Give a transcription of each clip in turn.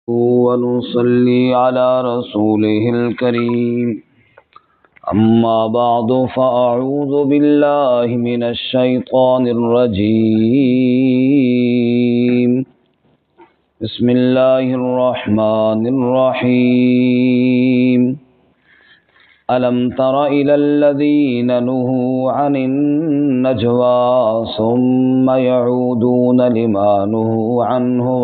ونصلي على رسوله الكريم أما بعد فأعوذ بالله من الشيطان الرجيم بسم الله الرحمن الرحيم ألم تر إلى الذين نهوا عن النجوى ثم يعودون لما نهوا عنه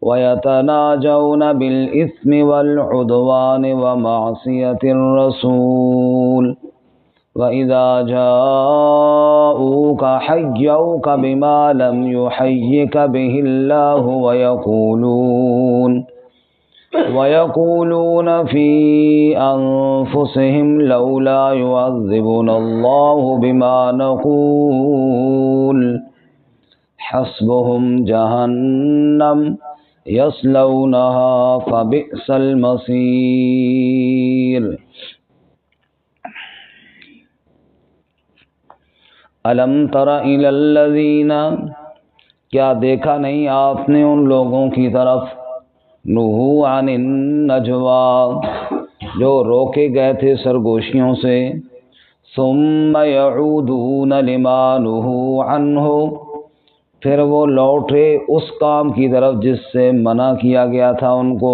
ويتناجون بالإثم والعدوان ومعصية الرسول وإذا جاءوك حيوك بما لم يحيك به الله ويقولون في أنفسهم لولا يعذبنا الله بما نقول حسبهم جهنم يصلونها فبئس المصير ألم تر إلى الذين کیا دیکھا نہیں آپ نے ان لوگوں کی طرف نہو عن النجوى جو روکے گئے تھے سرگوشیوں سے ثم يعودون لما نہوا عنہ پھر وہ لوٹے اس کام کی طرف جس سے منع کیا گیا تھا ان کو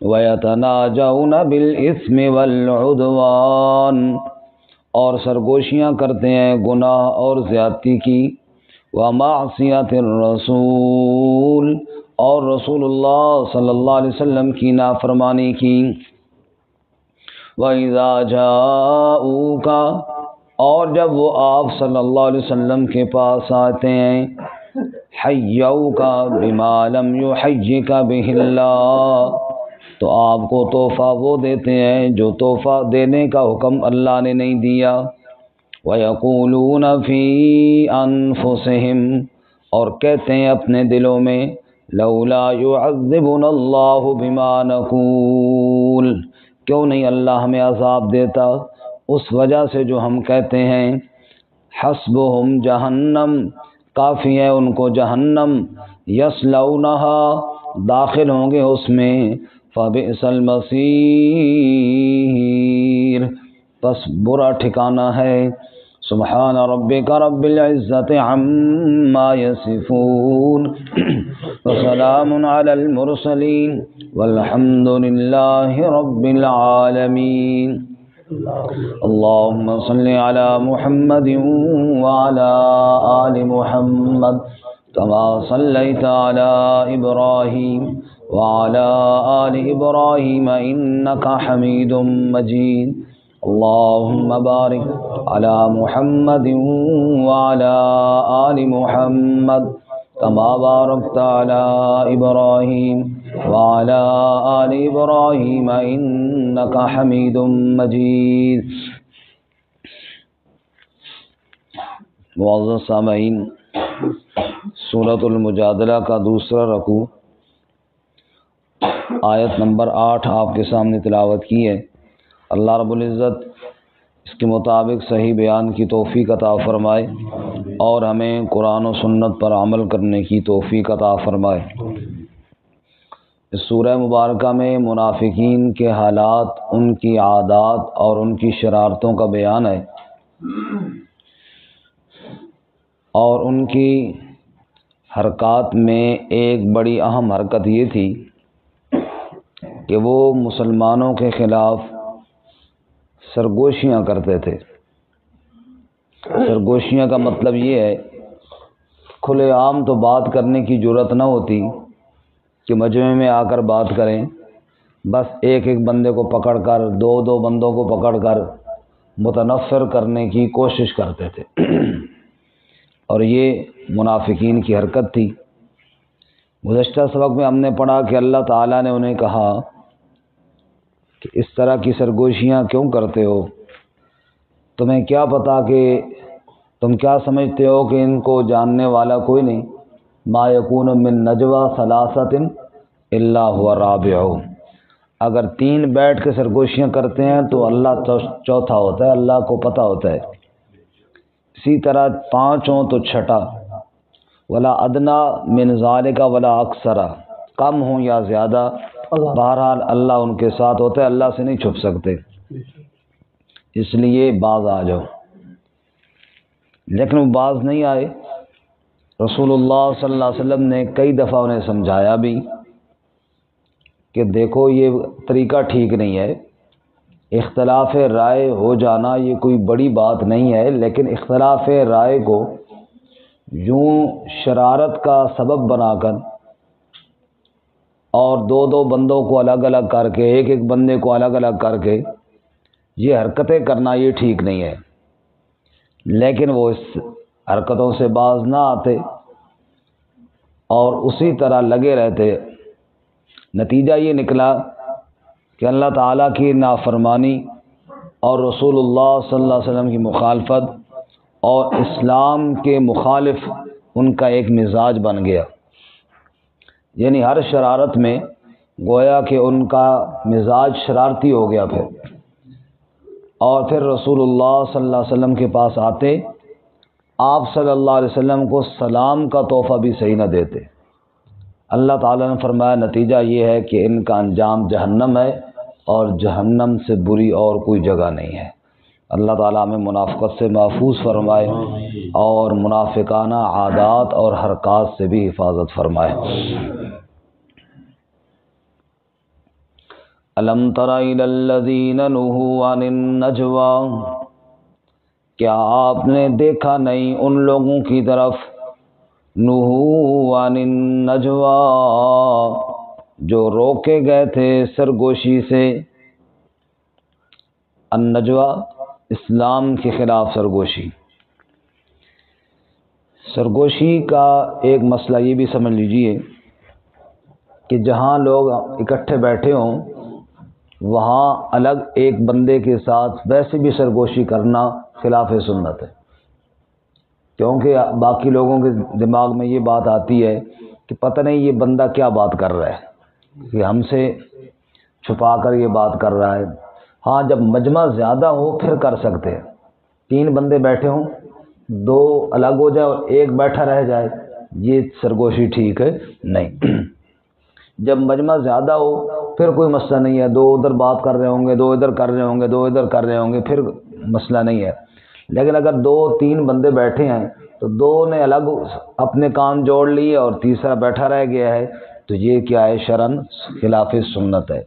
وَيَتَنَاجَوْنَ بِالْإِثْمِ وَالْعُدْوَانِ اور سرگوشیاں کرتے ہیں گناہ اور زیادتی کی وَمَعْصِيَةِ الرَّسُولِ اور رسول اللہ صلی اللہ علیہ وسلم کی نافرمانی کی وَإِذَا جَاءُوكَ اور جب وہ آپ صلی اللہ علیہ وسلم کے پاس آتے ہیں حیوک بما لم یحیک بہ اللہ تو آپ کو تحفہ وہ دیتے ہیں جو تحفہ دینے کا حکم اللہ نے نہیں دیا وَيَقُولُونَ فِي أَنفُسِهِمْ اور کہتے ہیں اپنے دلوں میں لولا يعذبنا اللہ بما نقول کیوں نہیں اللہ ہمیں عذاب دیتا اس وجہ سے جو ہم کہتے ہیں حسبهم جہنم کافی ہے ان کو جہنم یصلونها داخل ہوں گے اس میں فبئس المصیر پس برا ٹھکانہ ہے سبحان ربک رب العزت عما یصفون وسلام علی المرسلین والحمد للہ رب العالمین اللهم صل على محمد وعلى آل محمد كما صليت على إبراهيم وعلى آل إبراهيم إنك حميد مجيد اللهم بارك على محمد وعلى آل محمد كما باركت على إبراهيم وعلى آل إبراهيم إنك حميد مجيد معزز سامعین سورۃ المجادلہ کا دوسرا رکوع آیت نمبر 8 آپ کے سامنے تلاوت کی ہے اللہ رب العزت اس کے مطابق صحیح بیان کی توفیق عطا فرمائے اور ہمیں قرآن و سنت پر عمل کرنے کی توفیق عطا فرمائے اس سورہ مبارکہ میں منافقین کے حالات ان کی عادات اور ان کی شرارتوں کا بیان ہے اور ان کی حرکات میں ایک بڑی اہم حرکت یہ تھی کہ وہ مسلمانوں کے خلاف سرگوشیاں کرتے تھے سرگوشیاں کا مطلب یہ ہے کھلے عام تو بات کرنے کی جرأت نہ ہوتی کہ مجمع میں آ کر بات کریں بس ایک ایک بندے کو پکڑ کر دو بندوں کو پکڑ کر متنفر کرنے کی کوشش کرتے تھے اور یہ منافقین کی حرکت تھی گزشتہ سبق میں ہم نے پڑھا کہ اللہ تعالیٰ نے انہیں کہا کہ اس طرح کی سرگوشیاں کیوں کرتے ہو تمہیں کیا پتا کہ تم کیا سمجھتے ہو کہ ان کو جاننے والا کوئی نہیں ما یکون من نجوى ثلاثة الا هو رابعهم اگر 3 بیٹھ کے سرگوشیاں کرتے ہیں تو اللہ چوتھا ہوتا ہے اللہ کو پتہ ہوتا ہے اسی طرح 5 ہوں تو چھٹا ولا ادنا من ذالک ولا اکثر، کم ہوں یا زیادہ، بہرحال اللہ ان کے ساتھ ہوتا ہے، اللہ سے نہیں چھپ سکتے، اس لیے باز آ جاؤ۔ لیکن وہ باز نہیں آئے۔ رسول اللہ صلی اللہ علیہ وسلم نے کئی دفعہ انہیں سمجھایا بھی کہ دیکھو یہ طریقہ ٹھیک نہیں ہے، اختلاف رائے ہو جانا یہ کوئی بڑی بات نہیں ہے، لیکن اختلاف رائے کو یوں شرارت کا سبب بنا کر اور دو دو بندوں کو الگ الگ کر کے، ایک ایک بندے کو الگ الگ کر کے یہ حرکتیں کرنا یہ ٹھیک نہیں ہے۔ لیکن وہ اس حرکتوں سے باز نہ آتے اور اسی طرح لگے رہتے۔ نتیجہ یہ نکلا کہ اللہ تعالیٰ کی نافرمانی اور رسول اللہ صلی اللہ علیہ وسلم کی مخالفت اور اسلام کے مخالف ان کا ایک مزاج بن گیا، یعنی ہر شرارت میں گویا کہ ان کا مزاج شرارتی ہو گیا پھر، اور پھر رسول اللہ صلی اللہ علیہ وسلم کے پاس آتے، آپ صلی اللہ علیہ وسلم کو سلام کا تحفہ بھی صحیح نہ دیتے۔ اللہ تعالیٰ نے فرمایا نتیجہ یہ ہے کہ ان کا انجام جہنم ہے، اور جہنم سے بری اور کوئی جگہ نہیں ہے۔ اللہ تعالیٰ ہمیں منافقت سے محفوظ فرمائے اور منافقانہ عادات اور حرکات سے بھی حفاظت فرمائے۔ الم تر الی الذین نہوا عن النجوی، کیا آپ نے دیکھا نہیں ان لوگوں کی طرف، نہوا عن النجوی، جو روکے گئے تھے سرگوشی سے۔ النجوی اسلام کے خلاف سرگوشی۔ سرگوشی کا ایک مسئلہ یہ بھی سمجھ لیجئے کہ جہاں لوگ اکٹھے بیٹھے ہوں وہاں الگ ایک بندے کے ساتھ ویسے بھی سرگوشی کرنا خلاف سنت ہے، کیونکہ باقی لوگوں کے دماغ میں یہ بات آتی ہے کہ پتہ نہیں یہ بندہ کیا بات کر رہا ہے، کہ ہم سے چھپا کر یہ بات کر رہا ہے۔ ہاں جب مجمع زیادہ ہو پھر کر سکتے ہیں، 3 بندے بیٹھے ہوں، 2 الگ ہو جائے اور ایک بیٹھا رہ جائے، یہ سرگوشی ٹھیک ہے نہیں۔ جب مجمع زیادہ ہو پھر کوئی مسئلہ نہیں ہے، 2 ادھر بات کر رہے ہوں گے، 2 ادھر کر رہے ہوں گے، 2 ادھر کر رہے ہوں گے، پھر مسئلہ نہیں ہے۔ لیکن اگر 2-3 بندے بیٹھے ہیں تو 2 نے الگ اپنے کان جوڑ لیے اور تیسرا بیٹھا رہ گیا ہے، تو یہ کیا ہے؟ شرعاً خلاف سنت ہے۔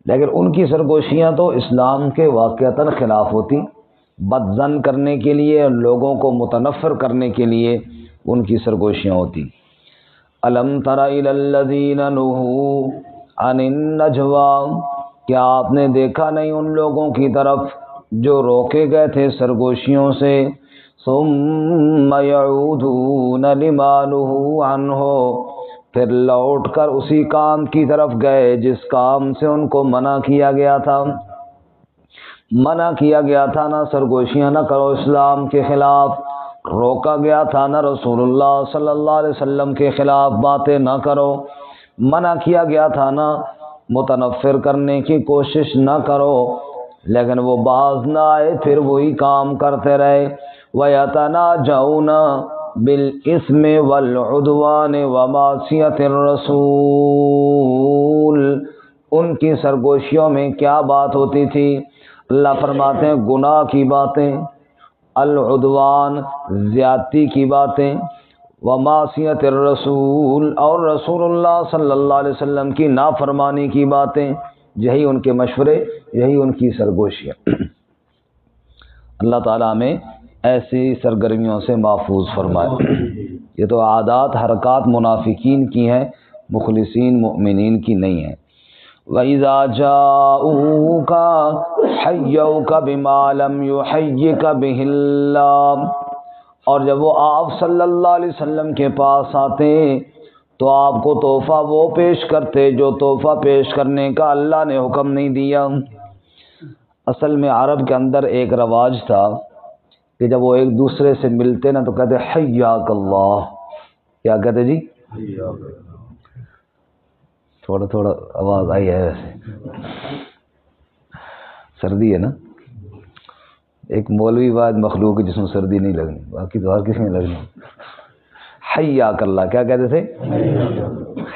لیکن ان کی سرگوشیاں تو اسلام کے واقعتاً خلاف ہوتی، بد ظن کرنے کے لیے، لوگوں کو متنفر کرنے کے لیے ان کی سرگوشیاں ہوتی۔ الم تر الی الذین نہوا عن النجوی، کیا آپ نے دیکھا نہیں ان لوگوں کی طرف جو روکے گئے تھے سرگوشیوں سے، ثم یعودون لما نہوا عنہ، پھر لوٹ کر اسی کام کی طرف گئے جس کام سے ان کو منع کیا گیا تھا۔ منع کیا گیا تھا نا سرگوشیاں نہ کرو اسلام کے خلاف، روکا گیا تھا نا رسول اللہ صلی اللہ علیہ وسلم کے خلاف باتیں نہ کرو، منع کیا گیا تھا نا متنفر کرنے کی کوشش نہ کرو، لیکن وہ باز نہ آئے، پھر وہی کام کرتے رہے۔ وَيَتَنَاجَوْنَ بِالْإِثْمِ وَالْعُدْوَانِ وَمَعْصِيَتِ الرَّسُولِ، ان کی سرگوشیوں میں کیا بات ہوتی تھی؟ اللہ فرماتے ہیں گناہ کی باتیں، العدوان زیادتی کی باتیں، ومعصیت الرسول اور رسول اللہ صلی اللہ علیہ وسلم کی نافرمانی کی باتیں، یہی ان کے مشورے، یہی ان کی سرگوشیاں۔ اللہ تعالیٰ ہمیں ایسی سرگرمیوں سے محفوظ فرمائے۔ یہ تو عادات حرکات منافقین کی ہیں، مخلصین مؤمنین کی نہیں ہیں۔ وَإِذَا جَاءُوكَ حَيَّوْكَ بِمَا لَمْ يُحَيِّكَ بِهِ اللَّهُ، اور جب وہ آپ صلی اللہ علیہ وسلم کے پاس آتے تو آپ کو تحفہ وہ پیش کرتے جو تحفہ پیش کرنے کا اللہ نے حکم نہیں دیا۔ اصل میں عرب کے اندر ایک رواج تھا کہ جب وہ ایک دوسرے سے ملتے نا تو کہتے حیاک اللہ، کیا کہتے جی؟ تھوڑا تھوڑا آواز آئی ہے، ویسے سردی ہے نا، ایک مولوی واحد مخلوق ہے جس میں سردی نہیں لگنی، باقی تو ہر کسی میں لگنی۔ حیاک اللہ، کیا کہتے تھے؟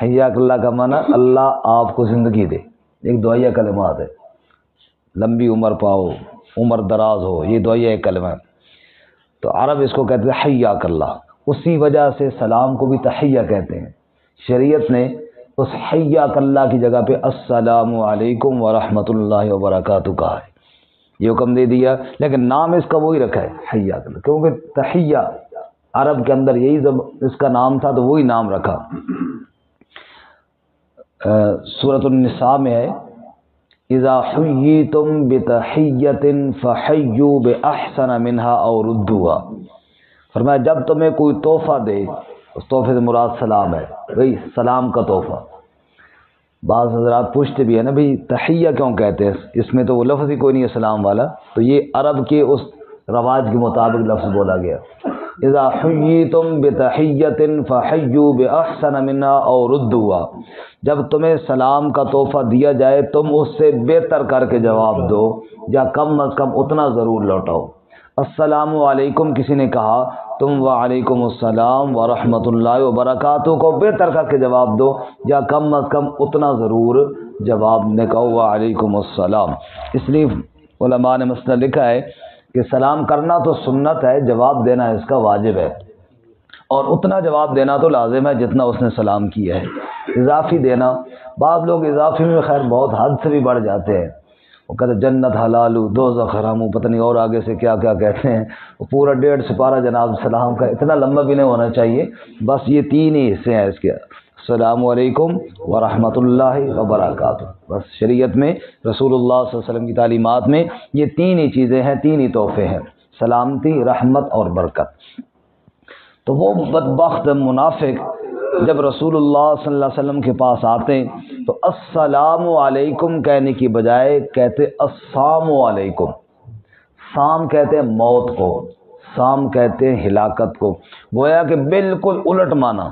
حیاک اللہ کا معنی اللہ آپ کو زندگی دے، ایک دعائیہ کلمات ہے، لمبی عمر پاؤ، عمر دراز ہو، یہ دعائیہ ایک کلمہ ہے۔ تو عرب اس کو کہتے ہیں حیاک اللہ، اسی وجہ سے سلام کو بھی تحیہ کہتے ہیں۔ شریعت نے اس حیاک اللہ کی جگہ پہ السلام علیکم ورحمۃ اللہ وبرکاتہ کہا ہے، یہ حکم دے دیا، لیکن نام اس کا وہی رکھا ہے حیاک اللہ، کیونکہ تحیہ عرب کے اندر یہی اس کا نام تھا تو وہی نام رکھا۔ سورۃ النساء میں ہے اذا حییتم بتحیۃ فحیوا باحسن منها او ردوها، فرمایا جب تمہیں کوئی تحفہ دے، اس تحفے سے مراد سلام ہے، بھئی سلام کا تحفہ۔ بعض حضرات پوچھتے بھی ہے نا بھئی تحیہ کیوں کہتے ہیں، اس میں تو وہ لفظ ہی کوئی نہیں ہے سلام والا، تو یہ عرب کے اس رواج کے مطابق لفظ بولا گیا۔ اذا حییتم بتحیۃ فحیوا باحسن منها او ردوها، جب تمہیں سلام کا تحفہ دیا جائے تم اس سے بہتر کر کے جواب دو، یا کم از کم اتنا ضرور لوٹاؤ۔ السلام علیکم کسی نے کہا، تم وعلیکم السلام ورحمۃ اللہ وبرکاتہ کو بہتر کر کے جواب دو، یا کم از کم اتنا ضرور جواب نے کہو وعلیکم السلام۔ اس لیے علماء نے مسئلہ لکھا ہے کہ سلام کرنا تو سنت ہے، جواب دینا اس کا واجب ہے، اور اتنا جواب دینا تو لازم ہے جتنا اس نے سلام کیا ہے۔ اضافی دینا، بعض لوگ اضافی میں خیر بہت حد سے بھی بڑھ جاتے ہیں، وہ کہتے ہیں جنت حلال دوزخ حرام، پتہ نہیں اور آگے سے کیا کیا کہتے ہیں، وہ پورا 1.5 سپارہ جناب سلام کا، اتنا لمبا بھی نہیں ہونا چاہیے، بس یہ 3 ہی حصے ہیں اس کے، السلام علیکم ورحمۃ اللہ وبرکاتہ، بس شریعت میں رسول اللہ صلی اللہ علیہ وسلم کی تعلیمات میں یہ 3 ہی چیزیں ہیں، 3 ہی تحفے ہیں، سلامتی، رحمت اور برکت۔ تو وہ بدبخت منافق جب رسول اللہ صلی اللہ علیہ وسلم کے پاس آتے تو السلام علیکم کہنے کی بجائے کہتے السلام علیکم۔ سام کہتے ہیں موت کو، سام کہتے ہیں ہلاکت کو، گویا کہ بالکل الٹ معنی۔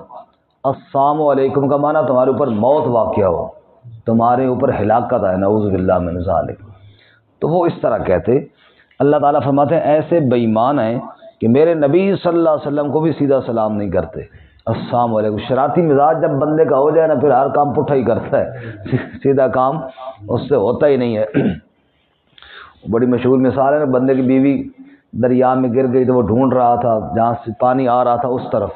السلام علیکم کا معنی تمہارے اوپر موت واقع ہو، تمہارے اوپر ہلاکت آئے، نعوذ باللہ من ذالک۔ تو وہ اس طرح کہتے، اللہ تعالیٰ فرماتے ہیں ایسے بے ایمان ہیں کہ میرے نبی صلی اللہ علیہ وسلم کو بھی سیدھا سلام نہیں کرتے، السلام علیکم۔ شراطی مزاج جب بندے کا ہو جائے نا، پھر ہر کام پٹھا ہی کرتا ہے، سیدھا کام اس سے ہوتا ہی نہیں ہے۔ بڑی مشہور مثال ہے نا، بندے کی بیوی دریا میں گر گئی تو وہ ڈھونڈ رہا تھا جہاں سے پانی آ رہا تھا اس طرف،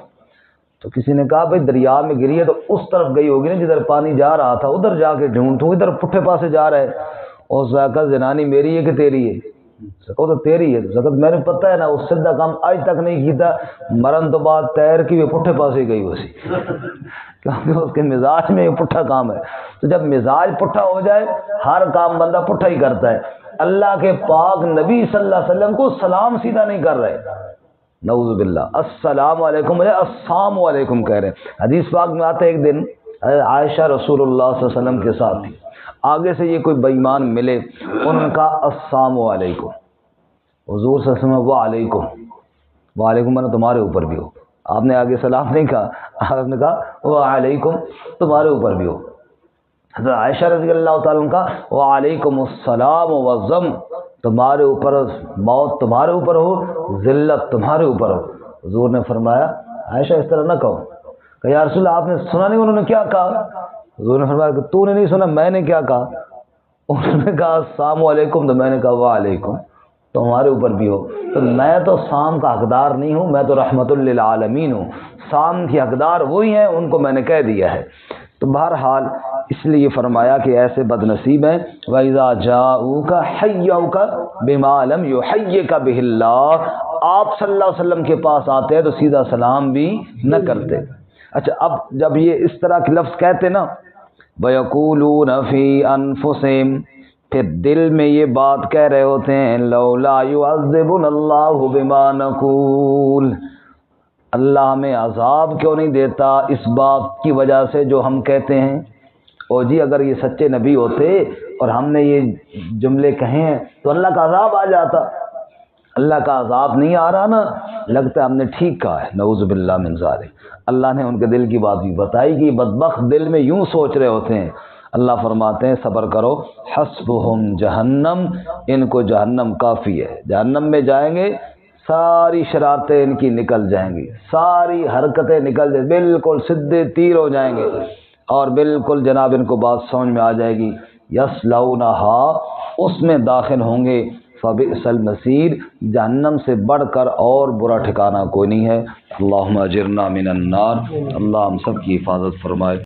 تو کسی نے کہا بھائی دریا میں گری ہے تو اس طرف گئی ہوگی نا جدھر پانی جا رہا تھا، ادھر جا کے ڈھونڈ، تو ادھر پٹھے پاسے جا رہا ہے، اور زکات زنانی میری ہے کہ تیری ہے؟ وہ تو تیری ہے، زکات میں نے پتہ ہے نا، اس سیدھا کام آج تک نہیں کیتا، مرن تو بعد تیر کی وہ پٹھے پاسے گئی اسی، کیونکہ اس کے مزاج میں یہ پٹھا کام ہے۔ تو جب مزاج پٹھا ہو جائے ہر کام بندہ پٹھا ہی کرتا ہے۔ اللہ کے پاک نبی صلی اللہ علیہ وسلم کو سلام سیدھا نہیں کر رہے، نعوذ باللہ، السلام علیکم السلام علیکم کہہ رہے ہیں۔ حدیث پاک میں آتا ہے ایک دن عائشہ رسول اللہ صلی اللہ علیہ وسلم کے ساتھ تھی، آگے سے یہ کوئی بے ایمان ملے، انہوں نے کہا السلام علیکم، حضور صلی اللہ علیہ وسلم وعلیکم، وعلیکم میں نے تمہارے اوپر بھی ہو، آپ نے آگے سلام نہیں کہا، آپ نے کہا وعلیکم تمہارے اوپر بھی ہو۔ حضرت عائشہ رضی اللہ تعالیٰ عنہ کا وعلیکم السلام وضم، تمہارے اوپر موت، تمہارے اوپر ہو ذلت، تمہارے اوپر ہو۔ حضور نے فرمایا عائشہ اس طرح نہ کہو، کہ یا رسول اللہ آپ نے سنا نہیں انہوں نے کیا کہا؟ حضور نے فرمایا کہ تو نے نہیں سنا میں نے کیا کہا؟ انہوں نے کہا السلام علیکم، تو میں نے کہا وعلیکم تمہارے اوپر بھی ہو۔ تو میں تو سام کا حقدار نہیں ہوں، میں تو رحمت للعالمین ہوں، سام کی حقدار وہی ہیں، ان کو میں نے کہہ دیا ہے۔ تو بہرحال اس لیے فرمایا کہ ایسے بد نصیب ہیں، وَإِذَا جَاءُوكَ حَيَّوْكَ بِمَا لَمْ يُحَيِّكَ بِهِ اللَّهُ، آپ صلی اللہ علیہ وسلم کے پاس آتے ہیں تو سیدھا سلام بھی نہ کرتے۔ اچھا اب جب یہ اس طرح کے لفظ کہتے نا، وَيَقُولُونَ فِي أَنفُسِهِمْ، پھر دل میں یہ بات کہہ رہے ہوتے ہیں لَوْلَا يُعَذِّبُنَا اللَّهُ بِمَا نَقُولُ، اللہ ہمیں عذاب کیوں نہیں دیتا اس بات کی وجہ سے جو ہم کہتے ہیں۔ او جی اگر یہ سچے نبی ہوتے اور ہم نے یہ جملے کہے ہیں تو اللہ کا عذاب آ جاتا، اللہ کا عذاب نہیں آ رہا نا، لگتا ہے ہم نے ٹھیک کہا ہے، نعوذ باللہ من ذالک۔ اللہ نے ان کے دل کی بات بھی بتائی کہ بدبخت دل میں یوں سوچ رہے ہوتے ہیں۔ اللہ فرماتے ہیں صبر کرو، حسبہم جہنم، ان کو جہنم کافی ہے، جہنم میں جائیں گے ساری شرارتیں ان کی نکل جائیں گی، ساری حرکتیں نکل جائیں، بالکل سیدھے تیر ہو جائیں گے، اور بالکل جناب ان کو بات سمجھ میں آ جائے گی۔ یصلونہا، اس میں داخل ہوں گے، فبئس المصیر، جہنم سے بڑھ کر اور برا ٹھکانہ کوئی نہیں ہے۔ اللہم اجرنا من النار، اللہ ہم سب کی حفاظت فرمائے۔